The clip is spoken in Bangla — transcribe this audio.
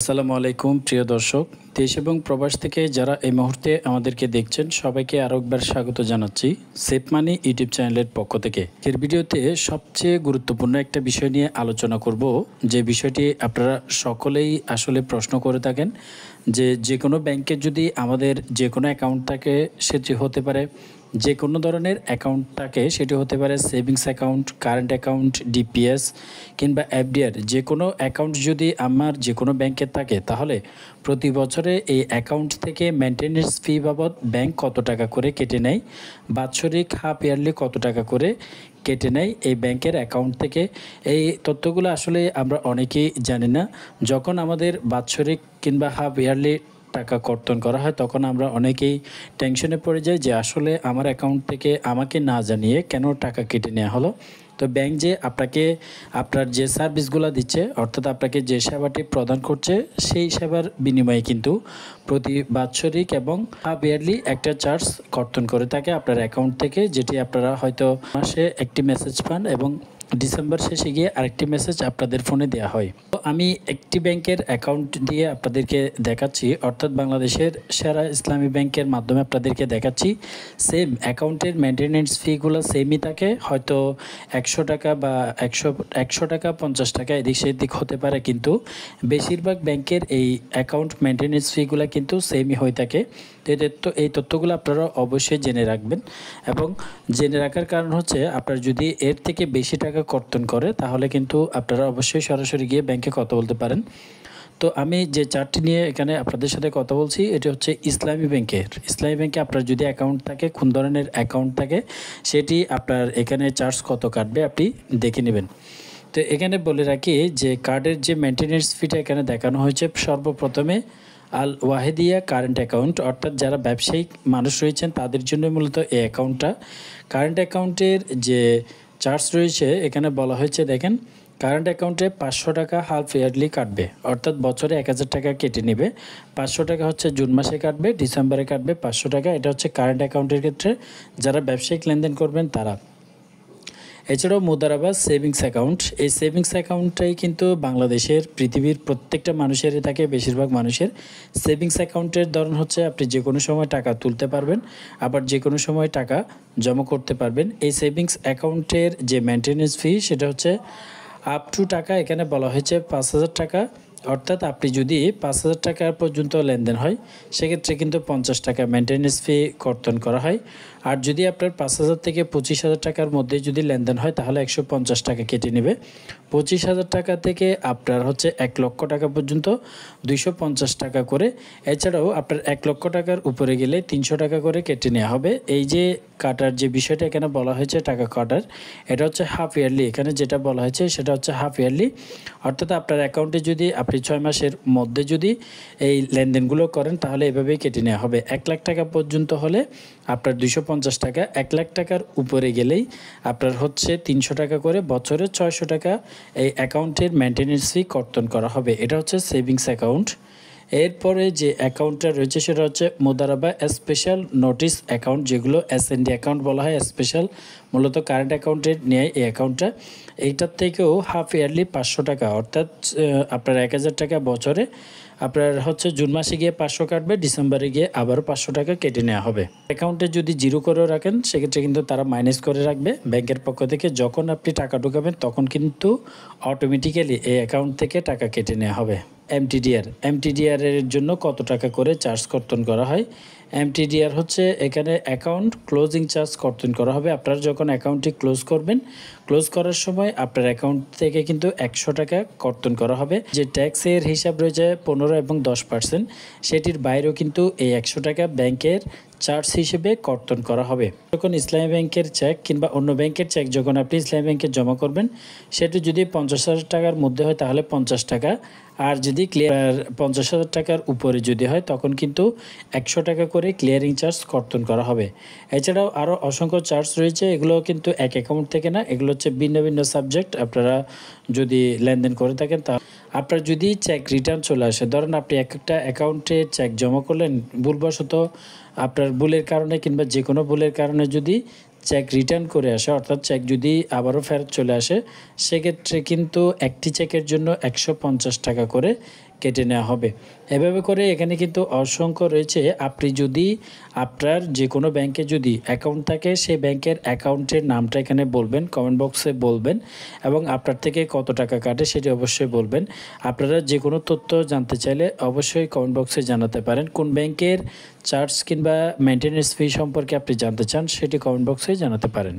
আসসালামু আলাইকুম প্রিয় দর্শক, দেশ এবং প্রবাস থেকে যারা এই মুহূর্তে আমাদেরকে দেখছেন সবাইকে আরও একবার স্বাগত জানাচ্ছি সেভ মানি ইউটিউব চ্যানেলের পক্ষ থেকে। এর ভিডিওতে সবচেয়ে গুরুত্বপূর্ণ একটা বিষয় নিয়ে আলোচনা করব, যে বিষয়টি আপনারা সকলেই আসলে প্রশ্ন করে থাকেন, যে কোনো ব্যাংকে যদি আমাদের যে কোনো অ্যাকাউন্ট থাকে, সেটি হতে পারে যে কোনো ধরনের অ্যাকাউন্ট থাকে, সেটি হতে পারে savings account, current account, DPS কিংবা এফডিআর, যে কোনো অ্যাকাউন্ট যদি আমার যে কোনো ব্যাংকে থাকে, তাহলে প্রতি বছরে এই অ্যাকাউন্ট থেকে মেনটেন্যান্স ফি বাবদ ব্যাংক কত টাকা করে কেটে নেয়, বাৎসরিক হাফ ইয়ারলি কত টাকা করে কেটে নেয় এই ব্যাংকের অ্যাকাউন্ট থেকে। এই তথ্যগুলো আসলে আমরা অনেকেই জানি না। যখন আমাদের বাৎসরিক কিংবা হাফ ইয়ারলি টাকা কর্তন করা হয়, তখন আমরা অনেকেই টেনশনে পড়ে যাই যে আসলে আমার অ্যাকাউন্ট থেকে আমাকে না জানিয়ে কেন টাকা কেটে নেওয়া হলো। তো ব্যাংক যে আপনাকে আপনার যে সার্ভিসগুলো দিচ্ছে, অর্থাৎ আপনাকে যে সেবাটি প্রদান করছে, সেই সেবার বিনিময়ে কিন্তু প্রতি বাৎসরিক এবং হাফ ইয়ারলি একটা চার্জ কর্তন করে থাকে আপনার অ্যাকাউন্ট থেকে, যেটি আপনারা হয়তো মাসে একটি মেসেজ পান এবং ডিসেম্বর শেষে গিয়ে আরেকটি মেসেজ আপনাদের ফোনে দেওয়া হয়। তো আমি একটি ব্যাংকের অ্যাকাউন্ট দিয়ে আপনাদেরকে দেখাচ্ছি, অর্থাৎ বাংলাদেশের সেরা ইসলামী ব্যাংকের মাধ্যমে আপনাদেরকে দেখাচ্ছি। সেম অ্যাকাউন্টের মেনটেন্যান্স ফিগুলো সেমই থাকে, হয়তো 100 টাকা বা একশো টাকা 50 টাকা এদিক সেদিক হতে পারে, কিন্তু বেশিরভাগ ব্যাংকের এই অ্যাকাউন্ট মেনটেন্যান্স ফিগুলো কিন্তু সেমই হয়ে থাকে। তো এই তথ্যগুলো আপনারা অবশ্যই জেনে রাখবেন, এবং জেনে রাখার কারণ হচ্ছে আপনার যদি এর থেকে বেশি টাকা কর্তন করে, তাহলে কিন্তু আপনারা অবশ্যই সরাসরি গিয়ে ব্যাংকে কথা বলতে পারেন। তো আমি যে চার্টটি নিয়ে এখানে আপনাদের সাথে কথা বলছি, এটি হচ্ছে ইসলামী ব্যাংকের। ইসলামী ব্যাংকে আপনার যদি অ্যাকাউন্ট থাকে, কোন ধরনের অ্যাকাউন্ট থাকে, সেটি আপনার এখানে চার্জ কত কাটবে আপনি দেখে নেবেন। তো এখানে বলে রাখি যে কার্ডের যে মেনটেন্যান্স ফিটা এখানে দেখানো হয়েছে, সর্বপ্রথমে আল ওয়াহেদিয়া কারেন্ট অ্যাকাউন্ট, অর্থাৎ যারা ব্যবসায়িক মানুষ রয়েছেন তাদের জন্য মূলত এই অ্যাকাউন্টটা। কারেন্ট অ্যাকাউন্টের যে চার্জ রয়েছে এখানে বলা হয়েছে, দেখেন, কারেন্ট অ্যাকাউন্টে 500 টাকা হাফ ইয়ারলি কাটবে, অর্থাৎ বছরে 1000 টাকা কেটে নেবে। 500 টাকা হচ্ছে জুন মাসে কাটবে, ডিসেম্বরে কাটবে 500 টাকা। এটা হচ্ছে কারেন্ট অ্যাকাউন্টের ক্ষেত্রে যারা ব্যবসায়িক লেনদেন করবেন তারা। এছাড়াও মুদারাবা সেভিংস অ্যাকাউন্ট, এই সেভিংস অ্যাকাউন্টটাই কিন্তু বাংলাদেশের পৃথিবীর প্রত্যেকটা মানুষেরই থাকে, বেশিরভাগ মানুষের। সেভিংস অ্যাকাউন্টের ধরন হচ্ছে আপনি যে কোনো সময় টাকা তুলতে পারবেন, আবার যে কোনো সময় টাকা জমা করতে পারবেন। এই সেভিংস অ্যাকাউন্টের যে মেনটেন্যান্স ফি, সেটা হচ্ছে আপ টু টাকা, এখানে বলা হয়েছে 5000 টাকা। অর্থাৎ আপনি যদি 5000 টাকা পর্যন্ত লেনদেন হয়, সেক্ষেত্রে কিন্তু 50 টাকা মেনটেন্যান্স ফি কর্তন করা হয়। আর যদি আপনার 5000 থেকে 25,000 টাকার মধ্যে যদি লেনদেন হয়, তাহলে 150 টাকা কেটে নেবে। 25,000 টাকা থেকে আপনার হচ্ছে 1 লক্ষ টাকা পর্যন্ত 250 টাকা করে। এছাড়াও আপনার 1 লক্ষ টাকার উপরে গেলে 300 টাকা করে কেটে নেওয়া হবে। এই যে কাটার যে বিষয়টা এখানে বলা হয়েছে, টাকা কাটার, এটা হচ্ছে হাফ ইয়ারলি। এখানে যেটা বলা হয়েছে সেটা হচ্ছে হাফ ইয়ারলি, অর্থাৎ আপনার অ্যাকাউন্টে যদি আপনি 6 মাসের মধ্যে যদি এই লেনদেনগুলো করেন, তাহলে এভাবেই কেটে নেওয়া হবে। 1 লাখ টাকা পর্যন্ত হলে আপনার 250 টাকা, 1 লাখ টাকার উপরে গেলেই আপনার হচ্ছে 300 টাকা করে, বছরে 600 টাকা এই অ্যাকাউন্টের মেনটেন্যান্স ফি কর্তন করা হবে। এটা হচ্ছে সেভিংস অ্যাকাউন্ট। এরপরে যে অ্যাকাউন্টটা রয়েছে সেটা হচ্ছে মুদারাবা স্পেশাল নোটিস অ্যাকাউন্ট, যেগুলো এসএনডি অ্যাকাউন্ট বলা হয়। স্পেশাল মূলত কারেন্ট অ্যাকাউন্টের নেয় এই অ্যাকাউন্টটা। এইটার থেকেও হাফ ইয়ারলি 500 টাকা, অর্থাৎ আপনার 1000 টাকা বছরে আপনার হচ্ছে জুন মাসে গিয়ে 500 কাটবে, ডিসেম্বরে গিয়ে আবারও 500 টাকা কেটে নেওয়া হবে। অ্যাকাউন্টে যদি জিরো করেও রাখেন, সেক্ষেত্রে কিন্তু তারা মাইনাস করে রাখবে ব্যাংকের পক্ষ থেকে। যখন আপনি টাকা ঢুকাবেন, তখন কিন্তু অটোমেটিক্যালি এই অ্যাকাউন্ট থেকে টাকা কেটে নেওয়া হবে। এমটিডিআর এর জন্য কত টাকা করে চার্জ কর্তন করা হয়? এমটিডিআর হচ্ছে এখানে অ্যাকাউন্ট ক্লোজিং চার্জ কর্তন করা হবে। আপনারা যখন অ্যাকাউন্টটি ক্লোজ করবেন, ক্লোজ করার সময় আপনার অ্যাকাউন্ট থেকে কিন্তু 100 টাকা কর্তন করা হবে। যে ট্যাক্সের হিসাব রয়েছে 15 এবং 10%, সেটির বাইরেও কিন্তু এই 100 টাকা ব্যাংকের চার্জ হিসেবে কর্তন করা হবে। যখন ইসলামী ব্যাংকের চেক কিংবা অন্য ব্যাংকের চেক যখন আপনি ইসলামী ব্যাংকে জমা করবেন, সেটি যদি 50,000 টাকার মধ্যে হয়, তাহলে 50 টাকা। আর যদি 50,000 টাকার উপরে যদি হয়, তখন কিন্তু 100 টাকা করে ক্লিয়ারিং চার্জ কর্তন করা হবে। এছাড়াও আরও অসংখ্য চার্জ রয়েছে, এগুলো কিন্তু এক অ্যাকাউন্ট থেকে না, এগুলো হচ্ছে ভিন্ন ভিন্ন সাবজেক্ট। আপনারা যদি লেনদেন করে থাকেন, তা আপনার যদি চেক রিটার্ন চলে আসে, ধরেন আপনি একটা অ্যাকাউন্টে চেক জমা করলেন, ভুলবশত আপনার ভুলের কারণে কিংবা যে কোনো ভুলের কারণে যদি চেক রিটার্ন করে আসে, অর্থাৎ চেক যদি আবারও ফেরত চলে আসে, সেক্ষেত্রে কিন্তু একটি চেকের জন্য 150 টাকা করে কেটে নেওয়া হবে। এভাবে করে এখানে কিন্তু অসংখ্য রয়েছে। আপনি যদি আপনার যে কোনো ব্যাংকে যদি অ্যাকাউন্ট থাকে সেই ব্যাংকের অ্যাকাউন্টের নামটা এখানে বলবেন, কমেন্ট বক্সে বলবেন এবং আপনার থেকে কত টাকা কাটে সেটি অবশ্যই বলবেন। আপনারা যে কোনো তথ্য জানতে চাইলে অবশ্যই কমেন্ট বক্সে জানাতে পারেন। কোন ব্যাংকের চার্জ কিংবা মেনটেন্যান্স ফি সম্পর্কে আপনি জানতে চান সেটি কমেন্ট বক্সে জানাতে পারেন।